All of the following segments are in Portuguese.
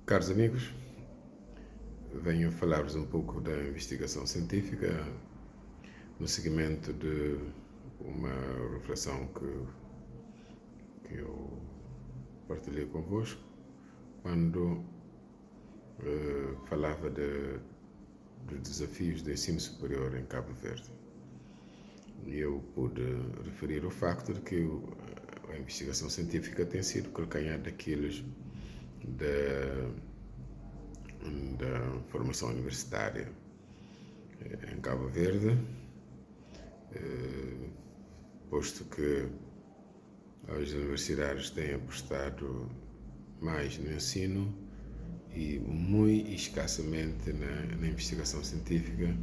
Caros amigos, venho falar-vos um pouco da investigação científica no seguimento de uma reflexão que eu partilhei convosco quando falava dos desafios do ensino superior em Cabo Verde. E eu pude referir o facto de que a investigação científica tem sido calcanhar daqueles da formação universitária em Cabo Verde, posto que as universidades têm apostado mais no ensino e muito escassamente na investigação científica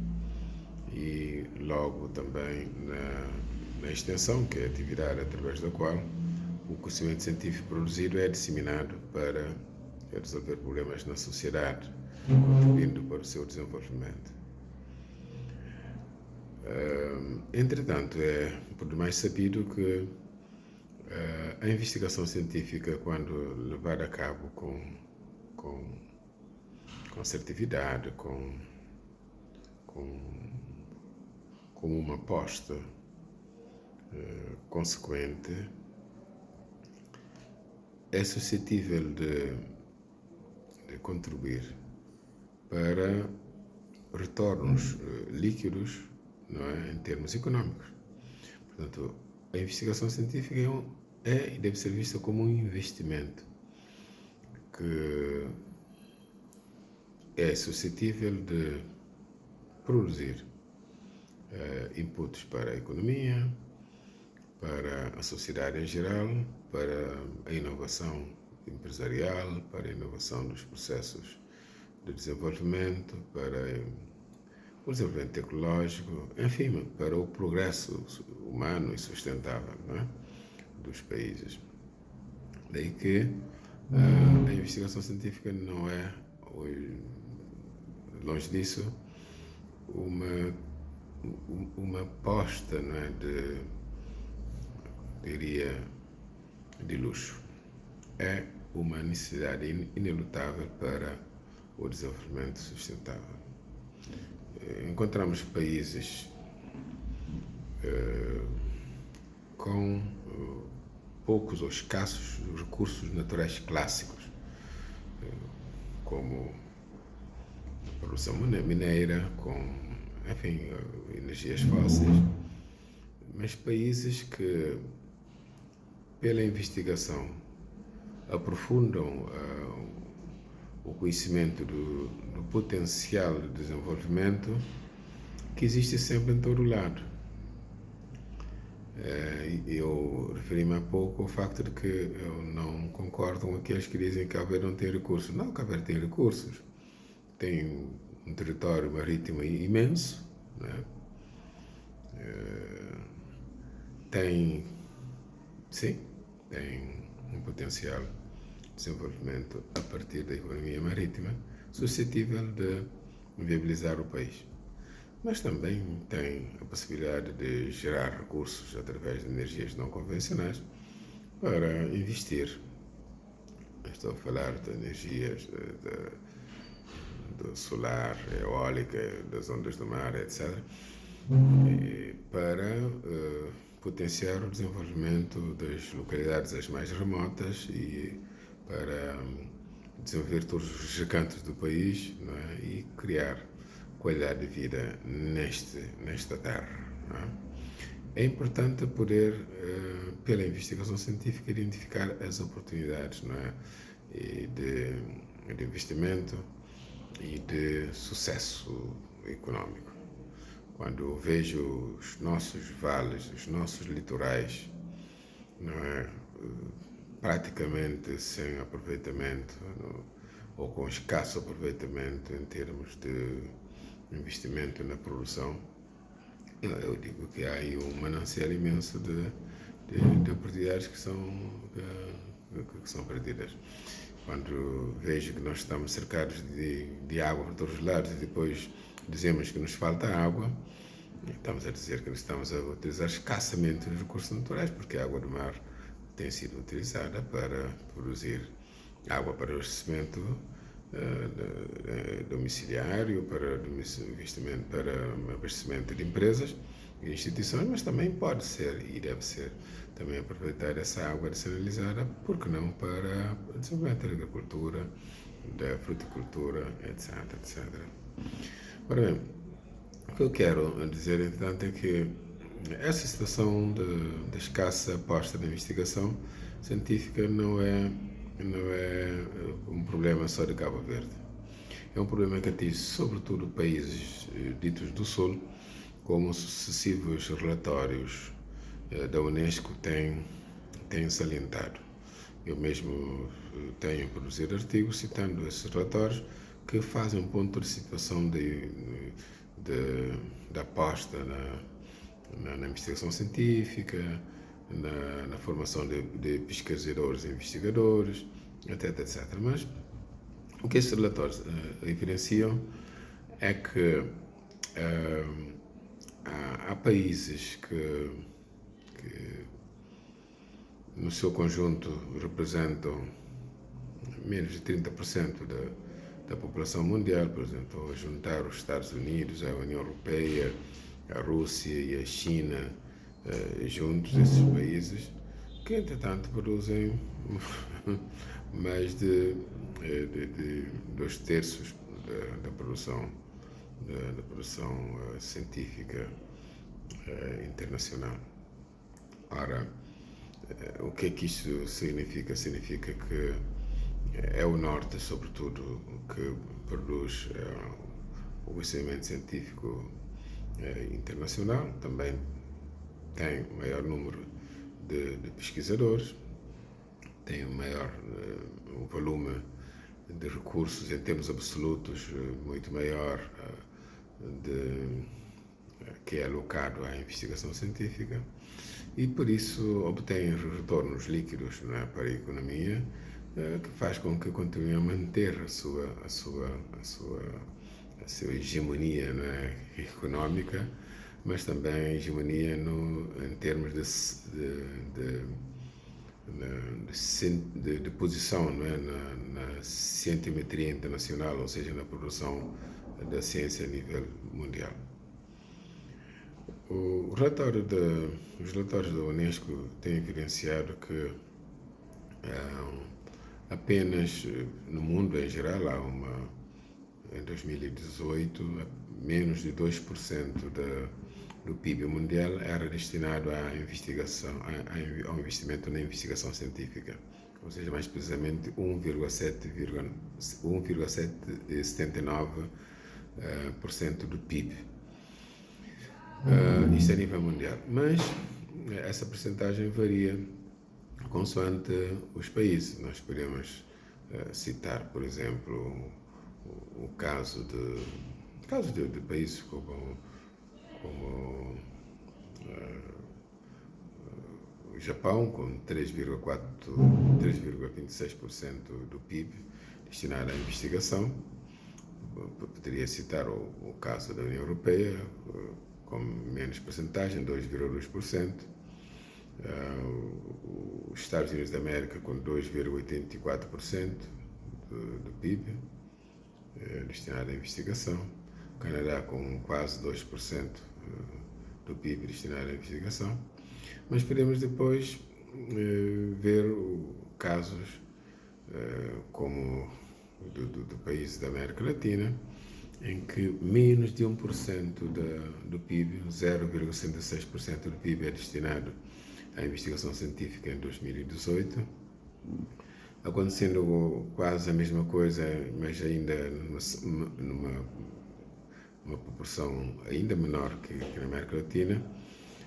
e logo também na extensão, que é a atividade através da qual o conhecimento científico produzido é disseminado para resolver problemas na sociedade, contribuindo para o seu desenvolvimento. Entretanto, é por demais sabido que a investigação científica, quando levada a cabo com assertividade, com uma aposta consequente, é suscetível de contribuir para retornos líquidos, não é, em termos econômicos. Portanto, a investigação científica é e deve ser vista como um investimento que é suscetível de produzir inputs para a economia, para a sociedade em geral, para a inovação empresarial, para a inovação dos processos de desenvolvimento, para o desenvolvimento tecnológico, enfim, para o progresso humano e sustentável, não é, dos países. Daí que a investigação científica não é, longe disso, uma aposta, não é, de luxo. É uma necessidade inelutável para o desenvolvimento sustentável. Encontramos países com poucos ou escassos recursos naturais clássicos, como a produção mineira, com, enfim, energias fósseis, mas países que, pela investigação, aprofundam o conhecimento do potencial de desenvolvimento que existe sempre em todo lado. Eu referi-me há pouco ao facto de que eu não concordo com aqueles que dizem que Cabo Verde não tem recursos. Não, Cabo Verde tem recursos. Tem um território marítimo imenso, né? Tem um potencial de desenvolvimento a partir da economia marítima suscetível de viabilizar o país. Mas também tem a possibilidade de gerar recursos através de energias não convencionais para investir. Estou a falar de energias do solar, eólica, das ondas do mar, etc., para potenciar o desenvolvimento das localidades as mais remotas e para desenvolver todos os recantos do país, não é? E criar qualidade de vida nesta terra. Não é? É importante poder, pela investigação científica, identificar as oportunidades, não é? de investimento e de sucesso econômico. Quando vejo os nossos vales, os nossos litorais, não é, praticamente sem aproveitamento, ou com escasso aproveitamento em termos de investimento na produção, eu digo que há aí um manancial imenso de oportunidades que são perdidas. Quando vejo que nós estamos cercados de água por todos os lados e depois dizemos que nos falta água, estamos a dizer que estamos a utilizar escassamente os recursos naturais, porque a água do mar tem sido utilizada para produzir água para o abastecimento domiciliário, para investimento, para abastecimento de empresas e instituições, mas também pode ser e deve ser também aproveitar essa água desalinizada, porque não para desenvolvimento da agricultura, da fruticultura, etc, etc. Ora bem, o que eu quero dizer, entretanto, é que essa situação de escassa aposta na investigação científica não é um problema só de Cabo Verde. É um problema que atinge sobretudo países ditos do Sul, como sucessivos relatórios da Unesco têm salientado. Eu mesmo tenho produzido artigos citando esses relatórios que fazem um ponto de situação da aposta na investigação científica, na formação de pesquisadores e investigadores, etc, etc. Mas o que esses relatórios evidenciam é que há países que no seu conjunto representam menos de 30% da população mundial, por exemplo, ao juntar os Estados Unidos, a União Europeia, a Rússia e a China, juntos, esses países, que entretanto produzem mais de 2/3 da produção científica internacional. Ora, o que é que isto significa? Significa que é o Norte, sobretudo, que produz o conhecimento científico internacional, também tem o maior número de pesquisadores, tem o maior volume de recursos em termos absolutos muito maior que é alocado à investigação científica, e por isso obtém retornos líquidos, não é, para a economia, que faz com que continue a manter a sua hegemonia, não é, económica, mas também hegemonia em termos de posição, não é, na cientimetria internacional, ou seja, na produção da ciência a nível mundial. Os relatórios da Unesco têm evidenciado que apenas no mundo em geral em 2018, menos de 2% do PIB mundial era destinado à investigação, ao investimento na investigação científica, ou seja, mais precisamente 1,79% do PIB. Isto é a nível mundial, mas essa percentagem varia consoante os países. Nós podemos citar, por exemplo, o caso de países como o Japão, com 3,26% do PIB destinado à investigação. Poderia citar o caso da União Europeia, com menos percentagem, 2,2%. Os Estados Unidos da América com 2,84% do PIB destinado à investigação. O Canadá com quase 2% do PIB destinado à investigação. Mas podemos depois ver casos como do país da América Latina, em que menos de 1% do PIB, 0,66% do PIB é destinado à investigação científica em 2018, acontecendo quase a mesma coisa, mas ainda numa proporção ainda menor que na América Latina,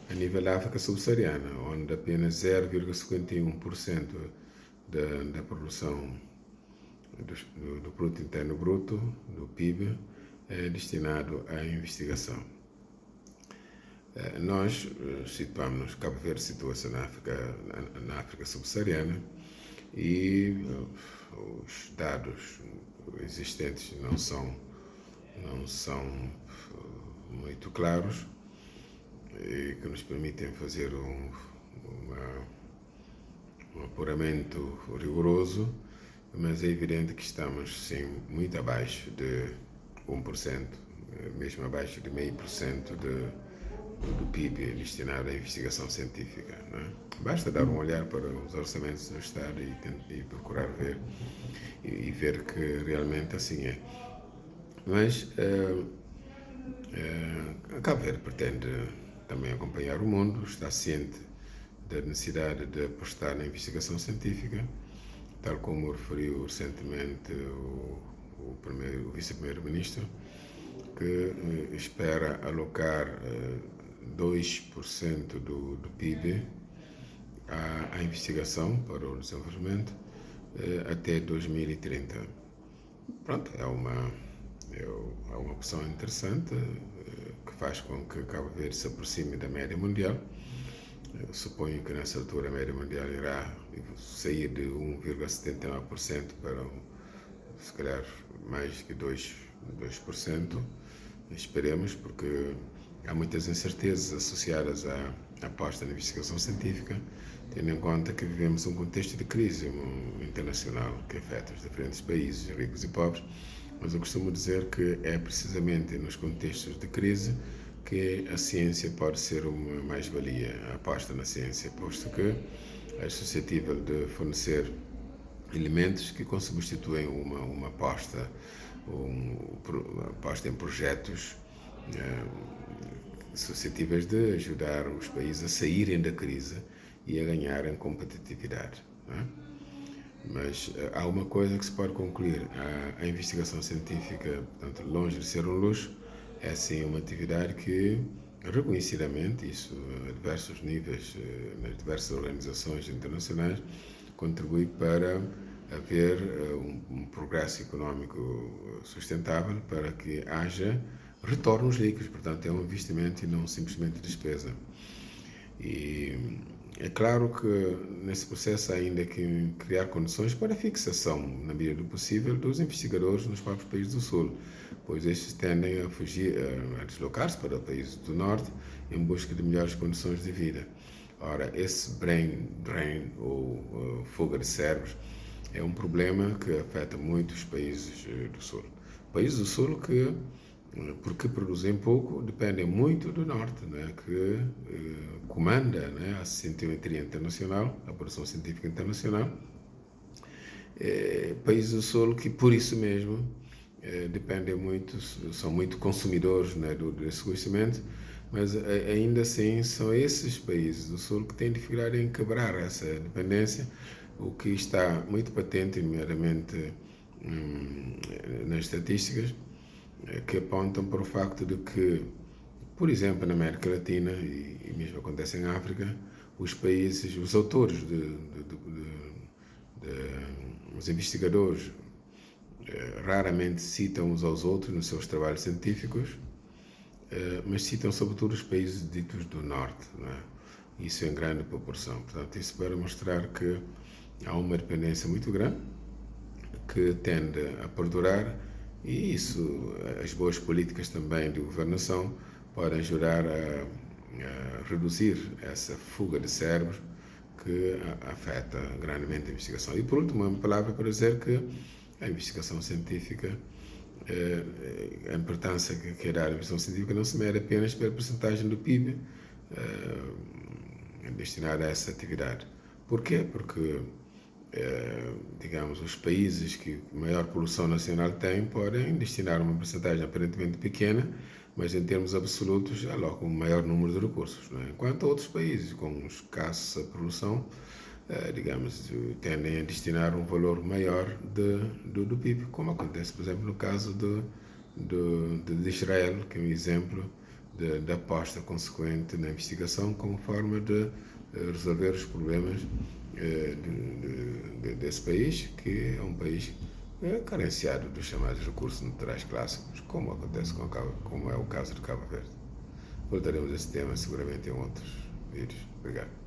a nível da África subsaariana, onde apenas 0,51% da produção do produto interno bruto, do PIB, é destinado à investigação. Nós situamos, Cabo Verde situa-se na África subsaariana, e os dados existentes não são muito claros e que nos permitem fazer um apuramento rigoroso, mas é evidente que estamos, sim, muito abaixo de 1%, mesmo abaixo de 0,5% do PIB destinado à investigação científica. Não é? Basta dar um olhar para os orçamentos do Estado e procurar ver e ver que realmente assim é. Mas Cabo Verde pretende também acompanhar o mundo, está ciente da necessidade de apostar na investigação científica, tal como referiu recentemente o vice-primeiro-ministro, que espera alocar 2% do PIB à investigação para o desenvolvimento até 2030. Pronto, é uma opção interessante que faz com que Cabo Verde se aproxime da média mundial. Eu suponho que nessa altura a média mundial irá sair de 1,79% para, se calhar, mais que 2%. Esperemos, porque há muitas incertezas associadas à aposta na investigação científica, tendo em conta que vivemos um contexto de crise internacional que afeta os diferentes países, ricos e pobres. Mas eu costumo dizer que é precisamente nos contextos de crise que a ciência pode ser uma mais-valia, a aposta na ciência, posto que é suscetível de fornecer elementos que substituem uma aposta em projetos suscetíveis de ajudar os países a saírem da crise e a ganharem competitividade. Não é? Mas há uma coisa que se pode concluir: a investigação científica, portanto, longe de ser um luxo, é sim uma atividade que, reconhecidamente, isso a diversos níveis, nas diversas organizações internacionais, contribui para haver um progresso económico sustentável, para que haja retornos líquidos. Portanto, é um investimento e não simplesmente despesa. E é claro que nesse processo há ainda que criar condições para a fixação, na medida do possível, dos investigadores nos próprios países do Sul, pois estes tendem a fugir, a deslocar-se para países do Norte em busca de melhores condições de vida. Ora, esse brain drain, ou fuga de cérebros, é um problema que afeta muito os países do Sul. Países do Sul que, porque produzem pouco, dependem muito do Norte, né, que comanda, né, a cientimetria internacional, a produção científica internacional. Países do Sul que, por isso mesmo, dependem muito, são muito consumidores, né, desse conhecimento, mas ainda assim são esses países do Sul que têm dificuldade em quebrar essa dependência, o que está muito patente, nomeadamente nas estatísticas, que apontam para o facto de que, por exemplo, na América Latina, e mesmo acontece em África, os países, os autores, os investigadores, raramente citam uns aos outros nos seus trabalhos científicos, mas citam sobretudo os países ditos do Norte, não é? Isso em grande proporção. Portanto, isso para mostrar que há uma dependência muito grande que tende a perdurar, e isso, as boas políticas também de governação podem ajudar a reduzir essa fuga de cérebros que afeta grandemente a investigação. E por último, uma palavra para dizer que a investigação científica, a importância que é dar à investigação científica não se mede apenas pela percentagem do PIB destinada a essa atividade. Porquê? Porque digamos, os países que maior produção nacional têm podem destinar uma percentagem aparentemente pequena, mas em termos absolutos alocam um maior número de recursos, não é? Enquanto outros países com escassa produção, digamos, tendem a destinar um valor maior do PIB, como acontece, por exemplo, no caso de Israel, que é um exemplo da aposta consequente na investigação como forma de resolver os problemas desse país, que é um país carenciado dos chamados recursos naturais clássicos, como acontece como é o caso de Cabo Verde. Voltaremos a esse tema seguramente em outros vídeos. Obrigado.